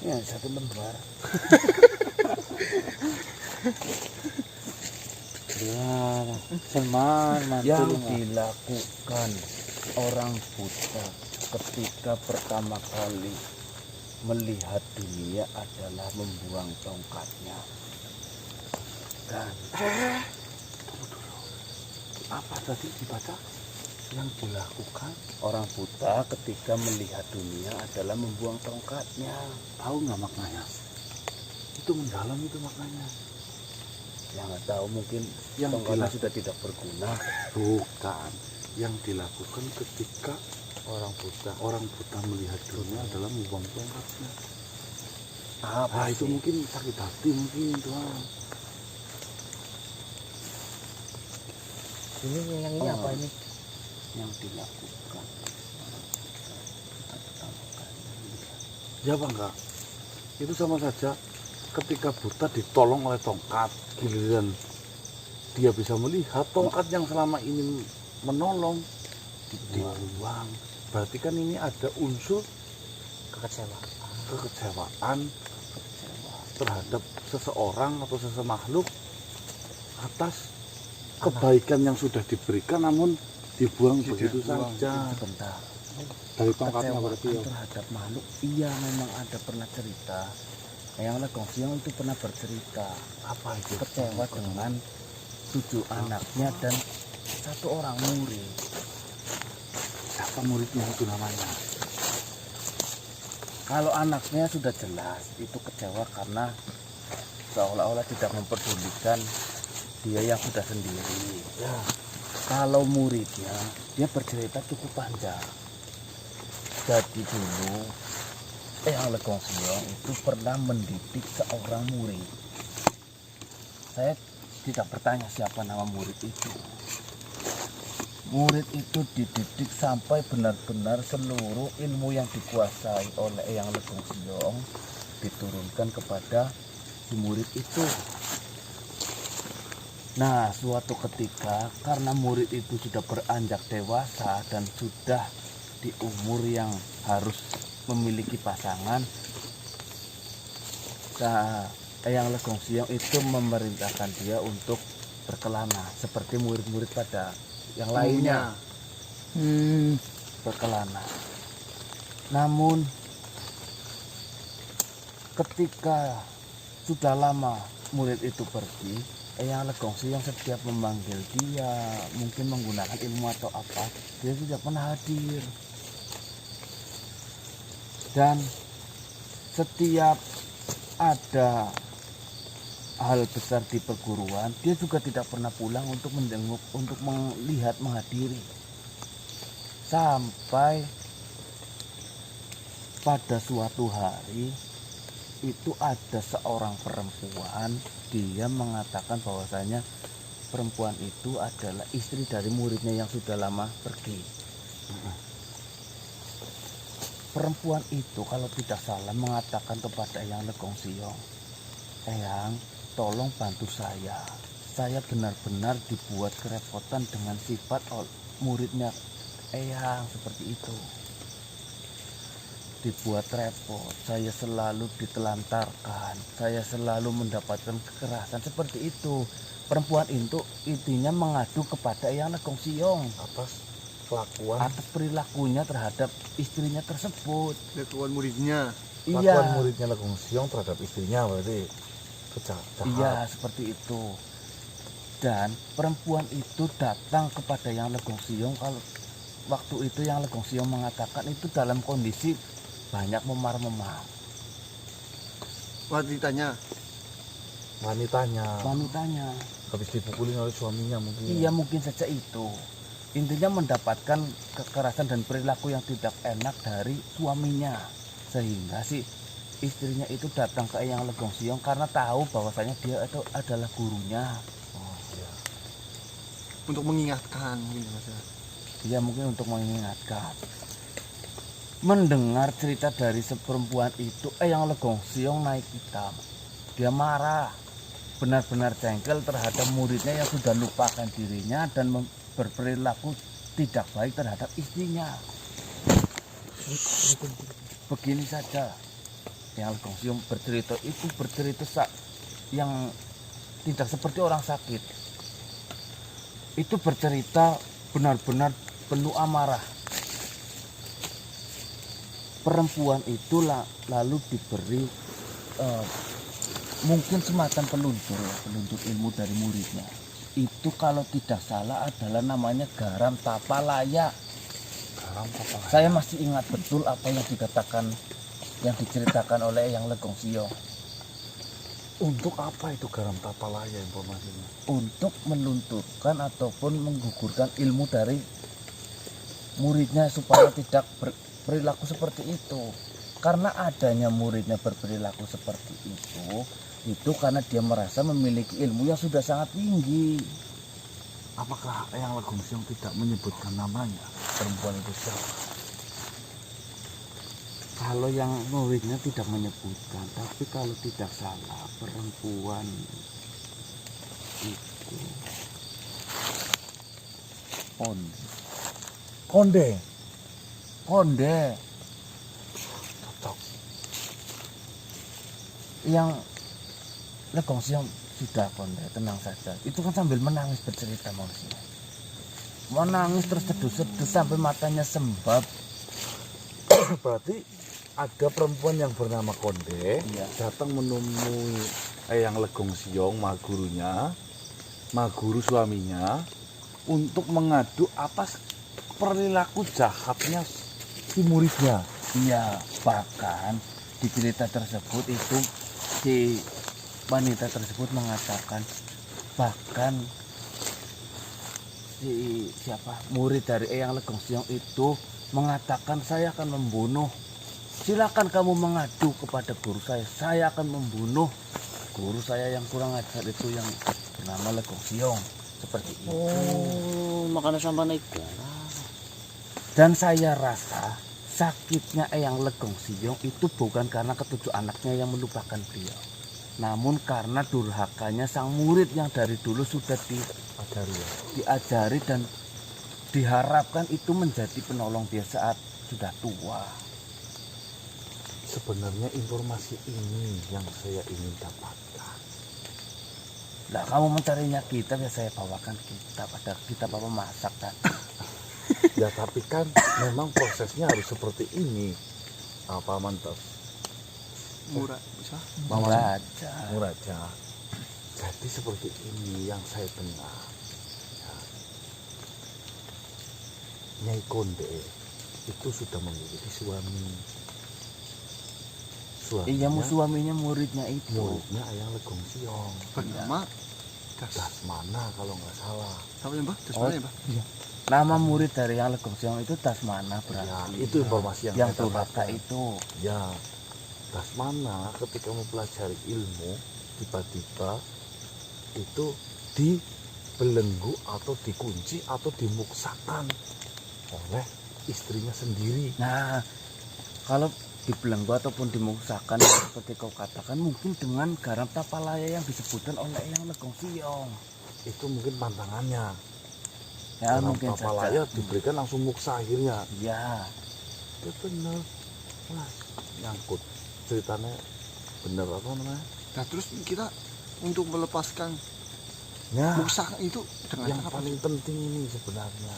Ya, 1 lembar. Ya, Salman, Yang mantul. dilakukan orang buta ketika pertama kali melihat dunia adalah membuang tongkatnya. Dan tunggu dulu. Apa tadi dibaca? Yang dilakukan orang buta ketika melihat dunia adalah membuang tongkatnya. Tahu nggak maknanya? Itu mendalam itu maknanya. Yang nggak tahu mungkin Yang tongkatnya sudah tidak berguna. Bukan. Yang dilakukan ketika Orang buta melihat dunia adalah membuang tongkatnya. apa Nah, itu sih? mungkin sakit hati mungkin Tuhan. Ini yang apa ini? Yang dilakukan kita pertama kali melihat. Ya apa enggak? Itu sama saja ketika buta ditolong oleh tongkat, giliran dia bisa melihat tongkat yang selama ini menolong dibuang. Berarti kan ini ada unsur kekecewaan terhadap seseorang atau sesemakhluk atas kebaikan yang sudah diberikan namun dibuang begitu saja. Sebentar. Dari tongkatnya Kecewaan berarti ya. terhadap makhluk, iya memang ada pernah cerita. Yang Legong Siong itu pernah bercerita Apa itu? kecewa dengan 7 anaknya dan 1 orang murid. Siapa muridnya itu namanya? Kalau anaknya sudah jelas itu kecewa karena seolah-olah tidak memperdulikan dia yang sudah sendiri. Ya, Kalau muridnya dia bercerita cukup panjang. Jadi dulu Yang Legong Siong itu pernah mendidik seorang murid. Saya tidak bertanya siapa nama murid itu. Murid itu dididik sampai benar-benar seluruh ilmu yang dikuasai oleh Yang Legong Siong diturunkan kepada si murid itu. Nah, suatu ketika karena murid itu sudah beranjak dewasa dan sudah di umur yang harus memiliki pasangan, nah, Yang Legong Siong itu memerintahkan dia untuk berkelana seperti murid-murid pada yang lainnya. Berkelana. Namun ketika sudah lama murid itu pergi, Yang Legong Siong setiap memanggil dia, mungkin menggunakan ilmu atau apa, dia tidak pernah hadir. Dan setiap ada hal besar di perguruan, dia juga tidak pernah pulang untuk menjenguk, untuk melihat, menghadiri. Sampai pada suatu hari itu ada seorang perempuan, dia mengatakan bahwasanya perempuan itu adalah istri dari muridnya yang sudah lama pergi. Perempuan itu kalau tidak salah mengatakan kepada Yang Legong Siong, "Eyang, tolong bantu saya. Saya benar-benar dibuat kerepotan dengan sifat muridnya Eyang," seperti itu. Dibuat repot, saya selalu ditelantarkan, saya selalu mendapatkan kekerasan seperti itu. Perempuan itu intinya mengadu kepada Yang Legong Siong atas perilakunya terhadap istrinya tersebut. Kelakuan muridnya. kelakuan muridnya Legong Siong terhadap istrinya berarti jahat. Iya, seperti itu. Dan perempuan itu datang kepada Yang Legong Siong. Kalau waktu itu Yang Legong Siong mengatakan itu dalam kondisi banyak memar-memar. Wanitanya. Wanitanya, Habis dipukulin oleh suaminya mungkin. iya mungkin saja itu. Intinya mendapatkan kekerasan dan perilaku yang tidak enak dari suaminya. Sehingga si istrinya itu datang ke Yang Legong Siong karena tahu bahwasanya dia itu adalah gurunya. Oh, iya. Untuk mengingatkan gitu maksudnya. Dia mungkin untuk mengingatkan. Mendengar cerita dari seperempuan itu, Yang Legong Siong naik hitam. Dia marah, benar-benar jengkel terhadap muridnya yang sudah lupakan dirinya dan berperilaku tidak baik terhadap istrinya. Begini saja, Eyang Legong Siong bercerita itu yang tidak seperti orang sakit. Itu bercerita benar-benar penuh amarah. Perempuan itu lalu diberi mungkin semacam peluntur ilmu dari muridnya. Itu kalau tidak salah adalah namanya garam tapalaya. Garam Tapalaya. Saya masih ingat betul apa yang diceritakan oleh Eyang Legong Siong. Untuk apa itu garam Tapalaya informasinya? Untuk melunturkan ataupun menggugurkan ilmu dari muridnya supaya tidak berperilaku seperti itu. Karena adanya muridnya berperilaku seperti itu karena dia merasa memiliki ilmu yang sudah sangat tinggi. Apakah Eyang Legong Siong tidak menyebutkan namanya? Perempuan itu siapa? Kalau yang muridnya tidak menyebutkan, tapi kalau tidak salah perempuan itu Konde. Cocok. Yang Legong Siong sudah Konde, tenang saja. Itu kan sambil menangis bercerita manusia. Menangis terus sedus-sedus sampai matanya sembab. Berarti ada perempuan yang bernama Konde Iya. datang menemui Eyang Legong Siong, maguru suaminya, untuk mengadu atas perilaku jahatnya si muridnya. Iya, bahkan di cerita tersebut itu si wanita tersebut mengatakan bahkan murid dari Eyang Legong Siong itu mengatakan saya akan membunuh. Silakan kamu mengadu kepada guru saya akan membunuh guru saya yang kurang ajar itu yang bernama Legong Siong. Seperti itu. Oh, makanya sampai naik darah. Dan saya rasa sakitnya Eyang Legong Siong itu bukan karena ketujuh anaknya yang melupakan beliau, namun karena durhakanya sang murid yang dari dulu sudah diajari dan diharapkan itu menjadi penolong dia saat sudah tua. Sebenarnya informasi ini yang saya ingin dapatkan. Lah kamu mencarinya kitab ya saya bawakan kitab, ada kitab apa masak kan. Ya tapi kan memang prosesnya harus seperti ini. Apa mantap? Murah bisa. Muraja. Muraja. Jadi seperti ini yang saya dengar. Ya. Nyai Konde itu sudah memiliki suami. Iya, suaminya muridnya itu. Muridnya Eyang Legong Siong. Bernama Dasmana kalau nggak salah. Apa ya Mbak? Dasmana ya Mbak? Iya. Nama murid dari Eyang Legong Siong itu Dasmana Ya, berarti. itu informasi yang saya durhaka dapatkan. itu. Ya, Dasmana ketika mempelajari ilmu tiba-tiba itu dibelenggu atau dikunci atau dimuksakan oleh istrinya sendiri. Nah, kalau dibelenggu ataupun dimuksakan seperti kau katakan mungkin dengan garam tapalaya yang disebutkan oleh Eyang Legong Siong. Itu mungkin pantangannya. Ya Garam mungkin Tapalaya saja. diberikan langsung muksa akhirnya. Ya, Itu benar. Wah, nyangkut. Ceritanya benar apa namanya? Nah terus kita untuk melepaskan Ya, muksa itu dengan yang apa? paling penting ini sebenarnya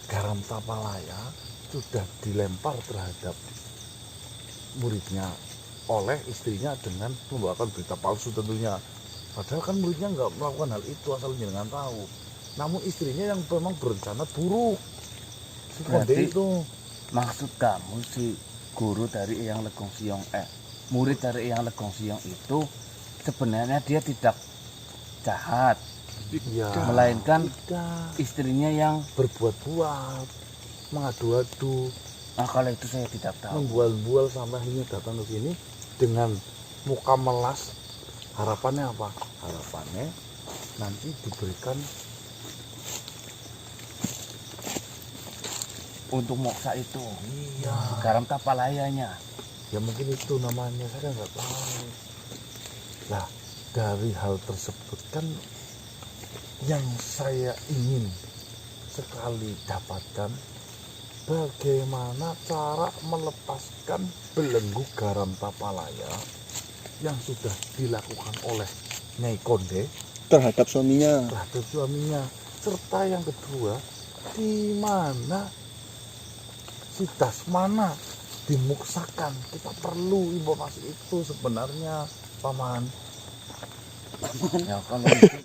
garam Tapalaya sudah dilempar terhadap muridnya oleh istrinya dengan membawakan berita palsu tentunya. Padahal kan muridnya nggak melakukan hal itu asal jenengan tahu. Namun istrinya yang memang berencana buruk. Si Konde Berarti- itu maksud kamu si guru dari Eyang Legong Siong murid dari Eyang Legong Siong itu sebenarnya dia tidak jahat, ya melainkan tidak istrinya yang berbuat-buat, mengadu-adu, nah kalau itu saya tidak tahu. membual-bual sampai akhirnya datang ke sini dengan muka melas. Harapannya apa? Harapannya nanti diberikan Untuk moksa itu iya. garam tapalayanya. Ya mungkin itu namanya, saya nggak tahu. Nah, dari hal tersebut kan yang saya ingin sekali dapatkan bagaimana cara melepaskan belenggu garam Tapalaya yang sudah dilakukan oleh Nyai Konde Terhadap suaminya. terhadap suaminya, serta yang kedua di mana si Dasmana dimuksakan. Kita perlu informasi itu sebenarnya, Paman. Ya kalau itu